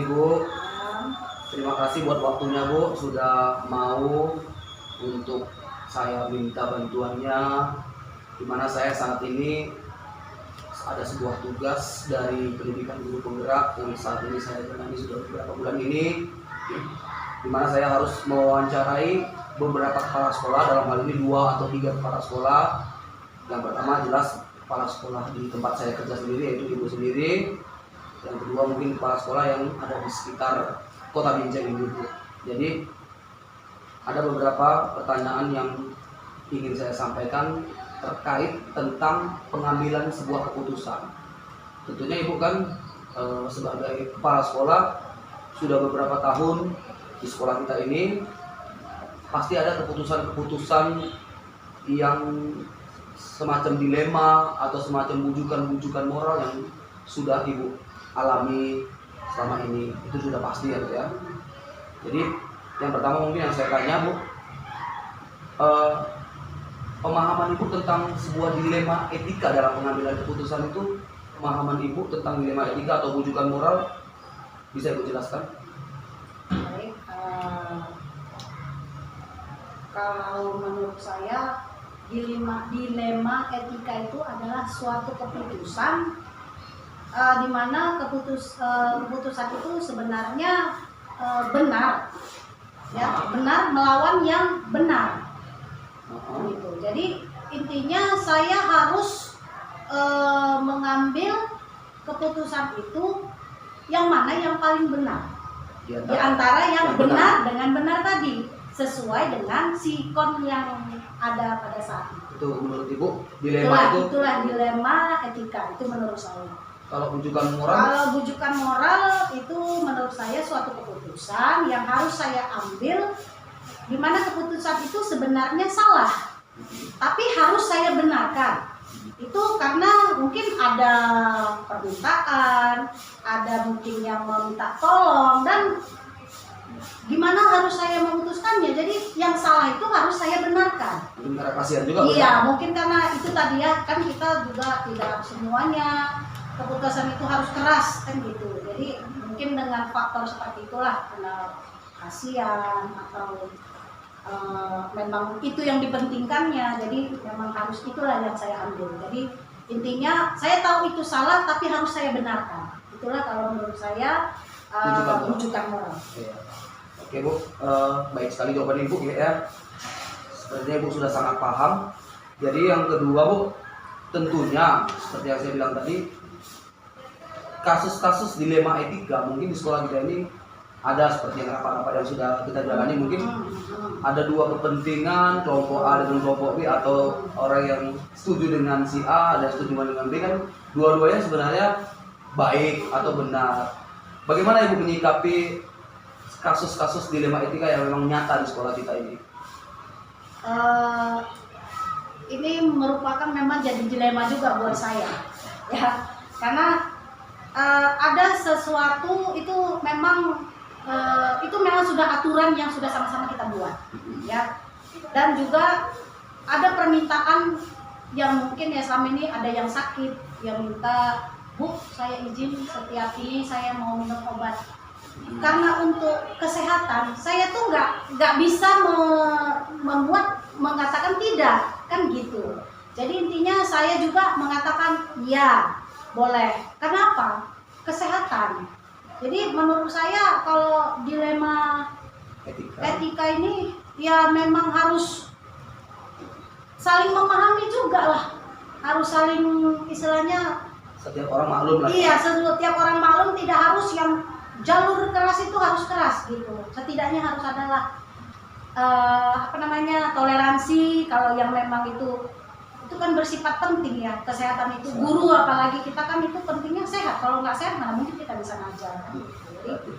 Ibu. Terima kasih buat waktunya Bu, sudah mau untuk saya minta bantuannya. Dimana saya saat ini ada sebuah tugas dari pendidikan guru penggerak yang saat ini saya jalani sudah beberapa bulan ini, dimana saya harus mewawancarai beberapa kepala sekolah, dalam hal ini 2 atau 3 kepala sekolah. Yang pertama jelas kepala sekolah di tempat saya kerja sendiri, yaitu ibu sendiri. Yang kedua mungkin kepala sekolah yang ada di sekitar Kota Binjai ini. Jadi ada beberapa pertanyaan yang ingin saya sampaikan terkait tentang pengambilan sebuah keputusan. Tentunya Ibu kan sebagai kepala sekolah sudah beberapa tahun di sekolah kita ini, pasti ada keputusan-keputusan yang semacam dilema atau semacam bujukan-bujukan moral yang sudah Ibu alami selama ini. Itu sudah pasti ya Bu ya. Jadi yang pertama mungkin yang saya tanya Bu, pemahaman Ibu tentang sebuah dilema etika dalam pengambilan keputusan itu, pemahaman Ibu tentang dilema etika atau bujukan moral, bisa Ibu jelaskan? Baik, kalau menurut saya dilema etika itu adalah suatu keputusan di mana keputusan itu sebenarnya benar, ya, benar melawan yang benar. Gitu. Jadi intinya saya harus mengambil keputusan itu yang mana yang paling benar di antara yang benar dengan benar tadi, sesuai dengan sikon yang ada pada saat itu. Itu menurut Ibu dilema itulah dilema etika itu menurut saya. Kalau bujukan moral? Kalau bujukan moral itu menurut saya suatu keputusan yang harus saya ambil, di mana keputusan itu sebenarnya salah, tapi harus saya benarkan. Itu karena mungkin ada permintaan, ada mungkin yang meminta tolong, dan gimana harus saya memutuskannya. Jadi yang salah itu harus saya benarkan. Mungkin karena kasihan juga. Iya, mungkin karena itu tadi ya, kan kita juga tidak semuanya keputusan itu harus keras kan gitu. Jadi mungkin dengan faktor seperti itulah, karena kasihan atau memang itu yang dipentingkannya, jadi memang harus itulah yang saya ambil. Jadi intinya saya tahu itu salah tapi harus saya benarkan. Itulah kalau menurut saya bujukan moral. Oke Bu, baik sekali jawaban Ibu ya. Sepertinya Ibu sudah sangat paham. Jadi yang kedua Bu, tentunya seperti yang saya bilang tadi, kasus-kasus dilema etika mungkin di sekolah kita ini ada seperti yang rapat-rapat yang sudah kita jalani. Mungkin ada 2 kepentingan, kelompok A dengan kelompok B, atau orang yang setuju dengan si A dan setuju dengan B, kan dua-duanya sebenarnya baik atau benar. Bagaimana Ibu menyikapi kasus-kasus dilema etika yang memang nyata di sekolah kita ini? Ini merupakan memang jadi dilema juga buat saya, ya, karena ada sesuatu itu memang sudah aturan yang sudah sama-sama kita buat, ya, dan juga ada permintaan yang mungkin ya selama ini ada yang sakit yang minta, Bu, saya izin setiap ini saya mau minum obat. Karena untuk kesehatan saya tuh nggak bisa mengatakan tidak, kan gitu. Jadi intinya saya juga mengatakan ya boleh. Kenapa? Kesehatan. Jadi menurut saya kalau dilema etika ini ya memang harus saling memahami juga lah, harus saling, istilahnya setiap orang maklum lah. Iya, setiap orang maklum, tidak harus yang jalur keras itu harus keras gitu. Setidaknya harus adalah toleransi. Kalau yang memang itu kan bersifat penting ya, kesehatan itu. Guru apalagi kita kan itu pentingnya sehat. Kalau nggak sehat mana mungkin kita bisa ngajar. Jadi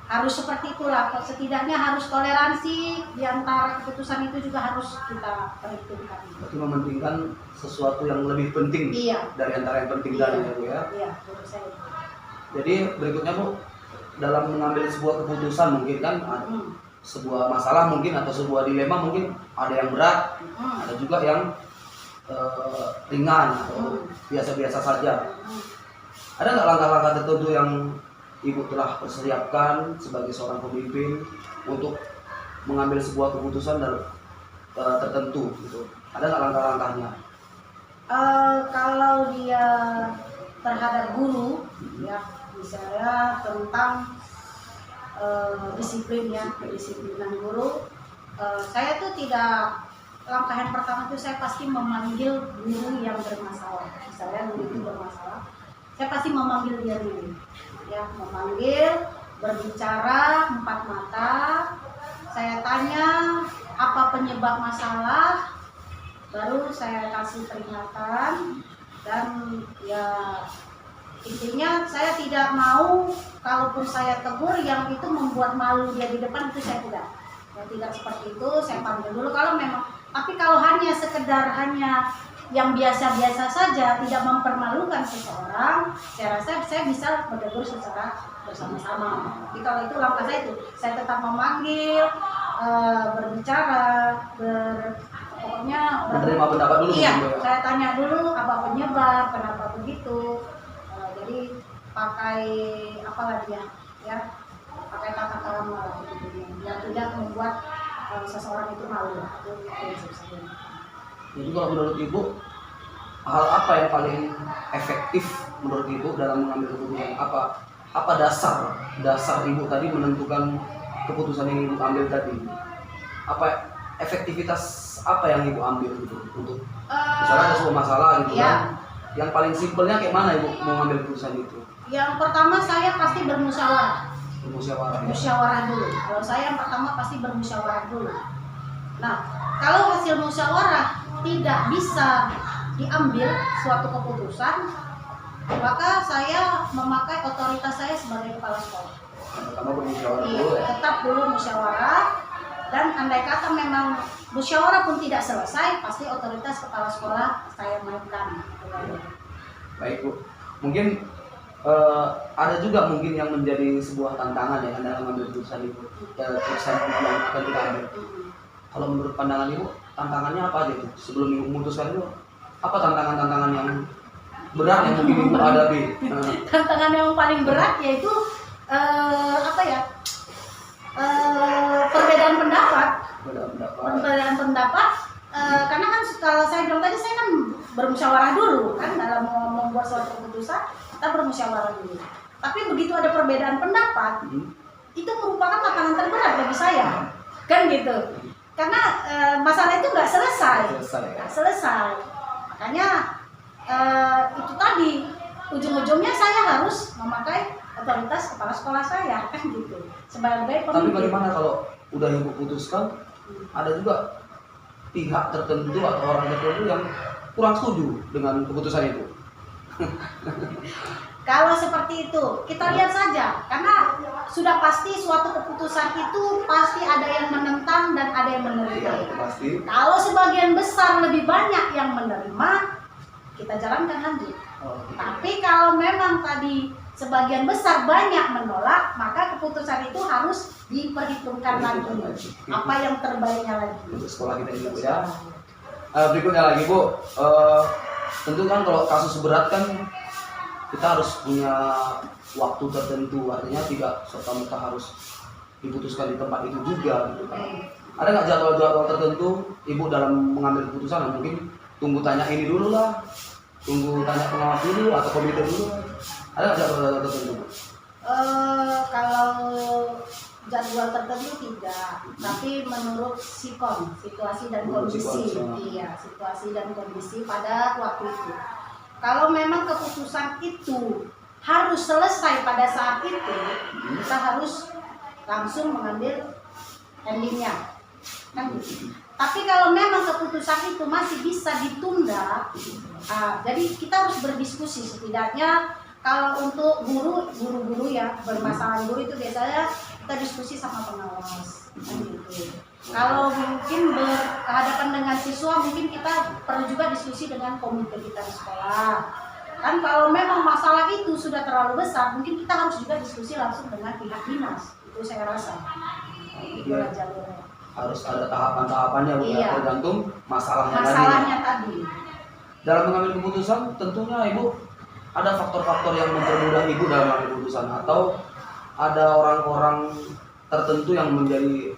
harus seperti itulah. Setidaknya harus toleransi di antara keputusan itu juga harus kita perhitungkan. Berarti mementingkan sesuatu yang lebih penting dari antara yang penting tadi ya Bu ya. Iya, menurut saya. Jadi berikutnya Bu, dalam mengambil sebuah keputusan mungkin kan sebuah masalah mungkin atau sebuah dilema mungkin ada yang berat, ada juga yang ringan atau biasa-biasa saja. Ada nggak langkah-langkah tertentu yang ibu telah persiapkan sebagai seorang pemimpin untuk mengambil sebuah keputusan tertentu gitu? Ada nggak langkah-langkahnya? Kalau dia terhadap guru, ya misalnya tentang disiplin ya, kedisiplinan guru, saya tuh tidak, langkah yang pertama itu saya pasti memanggil guru yang bermasalah. Misalnya guru itu bermasalah, saya pasti memanggil dia dulu, ya, memanggil, berbicara empat mata, saya tanya apa penyebab masalah, baru saya kasih peringatan. Dan ya intinya saya tidak mau, kalaupun saya tegur yang itu membuat malu dia di depan, itu saya tidak. Ya, tidak seperti itu, saya panggil dulu kalau memang. Tapi kalau hanya sekedar hanya yang biasa-biasa saja, tidak mempermalukan seseorang, saya rasa saya bisa menegur secara bersama-sama. Jadi kalau itu langkah saya itu, saya tetap memanggil, berbicara, pokoknya menerima pendapat dulu. Iya, saya tanya dulu apa penyebab, kenapa begitu. Jadi pakai apa lagi ya, pakai kata-kata malah gitu, yang tidak membuat seseorang itu malu. Jadi kalau menurut ibu, hal apa yang paling efektif menurut ibu dalam mengambil keputusan? Apa dasar ibu tadi menentukan keputusan yang ibu ambil tadi? Apa efektivitas apa yang ibu ambil gitu untuk misalnya ada sebuah masalah gitu iya. kan? Yang paling simpelnya kayak mana ibu mau ambil keputusan itu? Yang pertama saya pasti bermusyawarah. Bermusyawarah. Ya? Musyawarah dulu. Kalau saya yang pertama pasti bermusyawarah dulu. Nah, kalau hasil musyawarah tidak bisa diambil suatu keputusan, maka saya memakai otoritas saya sebagai kepala sekolah. Pertama bermusyawarah Iya, dulu ya. tetap dulu musyawarah. Dan andai kata memang musyawarah pun tidak selesai, pasti otoritas kepala sekolah saya mainkan. Baik Bu, mungkin ada juga mungkin yang menjadi sebuah tantangan ya dalam mengambil keputusan ibu, keputusan yang akan kita ambil. Kalau menurut pandangan ibu, tantangannya apa aja tuh? Sebelum ibu memutuskan itu, apa tantangan-tantangan yang berat yang mungkin ibu hadapi? Tantangan yang paling berat yaitu perbedaan pendapat. Perbedaan pendapat, karena kan kalau saya bilang tadi, saya kan bermusyawarah dulu kan dalam membuat suatu keputusan, kita bermusyawarah dulu. Tapi begitu ada perbedaan pendapat, itu merupakan tantangan terberat bagi saya, kan gitu. Karena masalah itu nggak selesai. Makanya itu tadi ujung-ujungnya saya harus memakai otoritas kepala sekolah saya, kan gitu. Sebagai pemimpin. Tapi bagaimana kalau udah ibu putuskan, ada juga pihak tertentu atau orang tertentu yang kurang setuju dengan keputusan itu? Kalau seperti itu, kita lihat saja, karena sudah pasti suatu keputusan itu pasti ada yang menentang dan ada yang menerima. Iya, pasti. Kalau sebagian besar lebih banyak yang menerima, kita jalankan lanjut. Tapi kalau memang tadi sebagian besar banyak menolak, maka keputusan itu harus diperhitungkan lagi. Apa yang terbaiknya lagi Untuk sekolah kita juga ya. Berikutnya lagi Bu, tentu kan kalau kasus berat kan kita harus punya waktu tertentu, artinya tidak serta-merta harus diputuskan di tempat itu juga gitu kan. Ada nggak jadwal-jadwal tertentu ibu dalam mengambil keputusan? Mungkin tunggu tanya ini dulu lah, tunggu tanya pengawas dulu atau komite dulu. Ada nggak jadwal tertentu? Kalau jadwal tertentu tidak, tapi menurut sikon, situasi dan kondisi. Iya, situasi dan kondisi pada waktu itu. Kalau memang keputusan itu harus selesai pada saat itu, kita harus langsung mengambil endingnya. Kan? Tapi kalau memang keputusan itu masih bisa ditunda, jadi kita harus berdiskusi setidaknya. Kalau untuk guru-guru ya, bermasalah guru itu biasanya kita diskusi sama pengawas. Kan gitu. Kalau mungkin berhadapan dengan siswa, mungkin kita perlu juga diskusi dengan komite kita di sekolah. Kan kalau memang masalah itu sudah terlalu besar, mungkin kita harus juga diskusi langsung dengan pihak dinas. Itu saya rasa. Itulah jalurnya. Harus ada tahapan-tahapannya Bu, Iya. tergantung masalahnya tadi. Dalam mengambil keputusan, tentunya Ibu ada faktor-faktor yang mempermudah Ibu dalam mengambil keputusan, atau ada orang-orang tertentu yang menjadi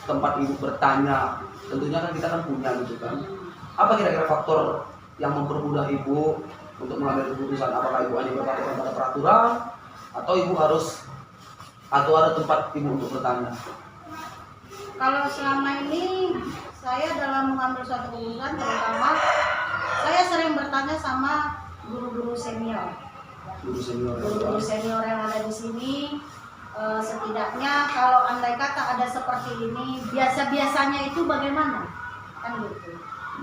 tempat ibu bertanya, tentunya kan kita kan punya gitu kan. Apa kira-kira faktor yang mempermudah ibu untuk mengambil keputusan? Apakah ibu hanya berpatokan pada peraturan, atau ibu harus, atau ada tempat ibu untuk bertanya? Kalau selama ini saya dalam mengambil suatu keputusan, terutama saya sering bertanya sama guru-guru senior. Guru-guru senior yang ada di sini, setidaknya kalau andai kata ada seperti ini, biasa-biasanya itu bagaimana? Kan gitu.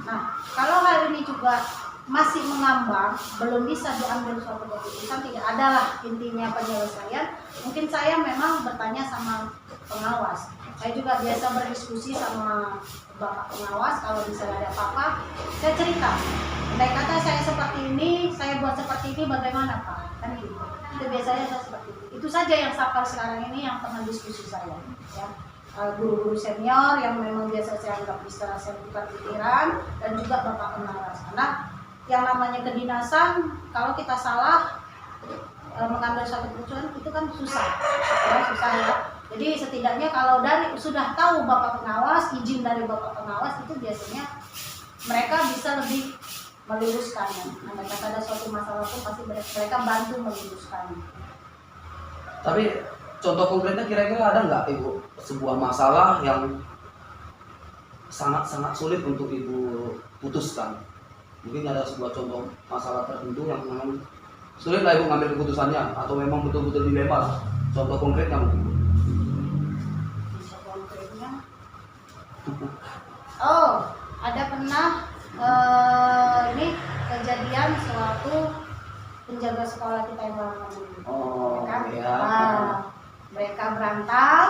Nah, kalau hal ini juga masih mengambang, belum bisa diambil suatu keputusan, tidak adalah intinya penyelesaian. Mungkin saya memang bertanya sama pengawas. Saya juga biasa berdiskusi sama bapak pengawas. Kalau misalnya ada apa-apa, saya cerita. Andai kata saya seperti ini, saya buat seperti ini, bagaimana Pak? Kan gitu. Itu biasanya saya seperti itu. Itu saja yang sampai sekarang ini yang pernah diskusi saya. Ya. Guru-guru senior yang memang biasa saya anggap bisa saya buka pikiran, dan juga bapak pengawas. Karena yang namanya kedinasan, kalau kita salah mengambil suatu keputusan itu kan susah ya. Jadi setidaknya kalau dari sudah tahu bapak pengawas, izin dari bapak pengawas, itu biasanya mereka bisa lebih meluruskannya. Nah, mereka ada suatu masalah pun pasti mereka bantu meluruskannya. Tapi contoh konkretnya kira-kira ada nggak ibu sebuah masalah yang sangat-sangat sulit untuk ibu putuskan? Mungkin ada sebuah contoh masalah tertentu yang memang sulit lah ibu ngambil keputusannya, atau memang betul-betul dilema. Contoh konkretnya mungkin. Contoh konkretnya, oh ada pernah ini kejadian suatu penjaga sekolah kita yang lama dulu. Oh kan? ya. Mereka berantem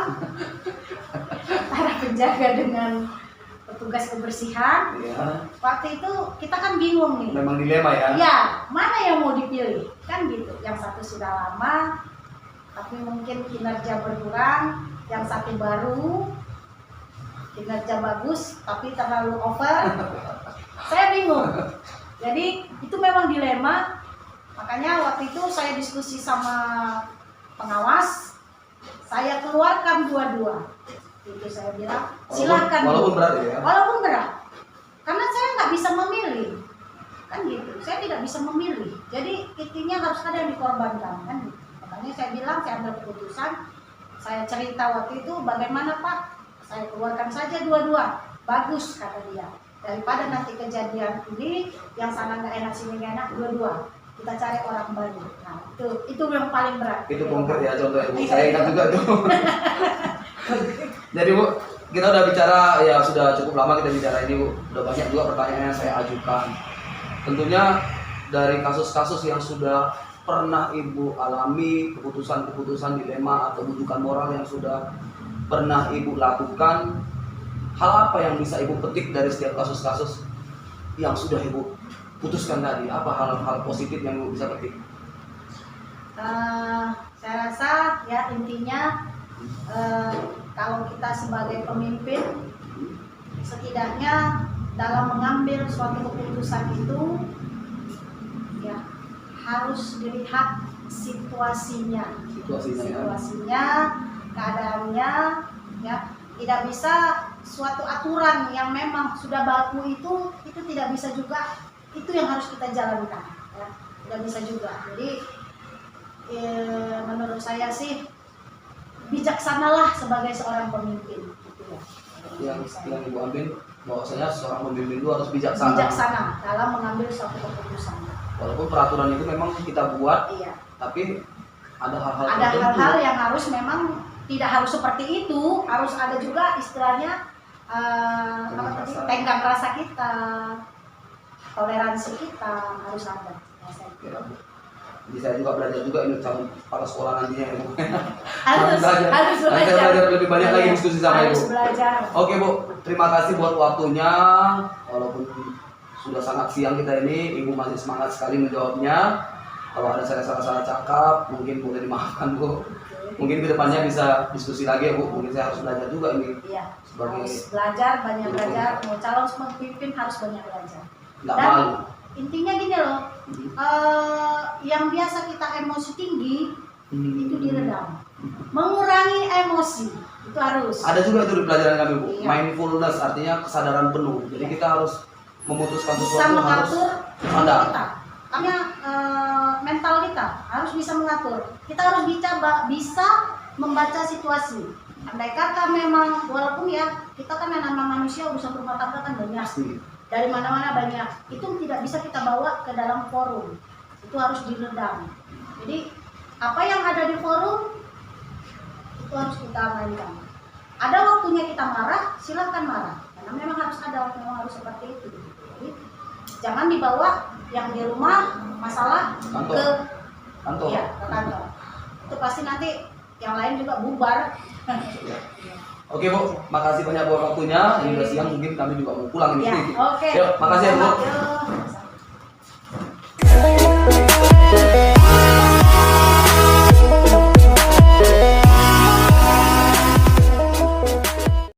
antara penjaga dengan petugas kebersihan. Ya. Waktu itu kita kan bingung nih. Memang dilema ya. Ya, mana yang mau dipilih? Kan gitu. Yang satu sudah lama, tapi mungkin kinerja berkurang. Yang satu baru, kinerja bagus, tapi terlalu over. Saya bingung. Jadi itu memang dilema. Makanya waktu itu saya diskusi sama pengawas. Saya keluarkan dua-dua. Itu saya bilang, silakan. Walaupun berat ya. Walaupun berat. Karena saya nggak bisa memilih. Kan gitu. Saya tidak bisa memilih. Jadi intinya harus ada yang dikorbankan kan gitu. Makanya saya bilang saya ambil keputusan. Saya cerita waktu itu, bagaimana Pak? Saya keluarkan saja dua-dua. Bagus kata dia. Daripada nanti kejadian ini yang sana nggak enak sini nggak enak, dua-dua. Kita cari orang baru. Nah, itu yang paling berat. Itu konkret ya contohnya Bu. Saya ingat juga tuh. Jadi Bu, kita udah bicara ya, sudah cukup lama kita bicara ini Bu. Udah banyak juga pertanyaan yang saya ajukan. Tentunya dari kasus-kasus yang sudah pernah Ibu alami, keputusan-keputusan dilema atau bujukan moral yang sudah pernah Ibu lakukan, hal apa yang bisa Ibu petik dari setiap kasus-kasus yang sudah Ibu putuskan tadi? Apa hal-hal positif yang Ibu bisa petik? Saya rasa ya intinya kalau kita sebagai pemimpin, setidaknya dalam mengambil suatu keputusan itu ya harus dilihat situasinya, keadaannya, ya tidak bisa suatu aturan yang memang sudah baku itu tidak bisa juga, itu yang harus kita jalankan, ya tidak bisa juga. Jadi menurut saya sih bijaksanalah sebagai seorang pemimpin, gitu ya. Yang Ibu ambil bahwasanya seorang pemimpin itu harus bijaksana dalam mengambil suatu keputusan. Walaupun peraturan itu memang kita buat, iya, tapi ada hal-hal yang harus memang tidak harus seperti itu, harus ada juga istilahnya tenggang rasa kita, toleransi kita harus ada. Jadi saya juga belajar juga ini calon kepala sekolah nantinya ya Bu. Harus belajar lebih banyak lagi diskusi sama Ibu. Belajar. Oke Bu, terima kasih buat waktunya. Walaupun sudah sangat siang kita ini, Ibu masih semangat sekali menjawabnya. Kalau ada saya salah-salah cakap, mungkin boleh dimaafkan Bu. Mungkin kedepannya bisa diskusi lagi ya Bu. Mungkin saya harus belajar juga ini. Iya. Sebagai Harus belajar, banyak belajar. Mau calon pemimpin harus banyak belajar. nggak malu. Intinya gini loh, yang biasa kita emosi tinggi itu diredam. mengurangi emosi itu harus. Ada juga itu di pelajaran kami Bu, Iya. mindfulness artinya kesadaran penuh. Jadi Iya. kita harus memutuskan Bisa sesuatu harus mengatur sadar. kita. Karena mental kita harus bisa mengatur. Kita harus bisa membaca situasi. Andai kata memang walaupun ya kita kan yang nama manusia urusan rumah tangga kan banyak. Pasti. Dari mana-mana banyak. Itu tidak bisa kita bawa ke dalam forum. Itu harus diredam. Jadi apa yang ada di forum itu harus kita mainkan. Ada waktunya kita marah, silakan marah. Karena memang harus seperti itu. Jadi jangan dibawa yang di rumah masalah Kantor. ke Kantor. ya, ke kantor. Itu pasti nanti yang lain juga bubar. Ya. Oke Bu, makasih banyak buat waktunya. Ini udah siang, mungkin kami juga mau pulang ini. Ya, oke. Yuk, makasih ya Bu. Yuk.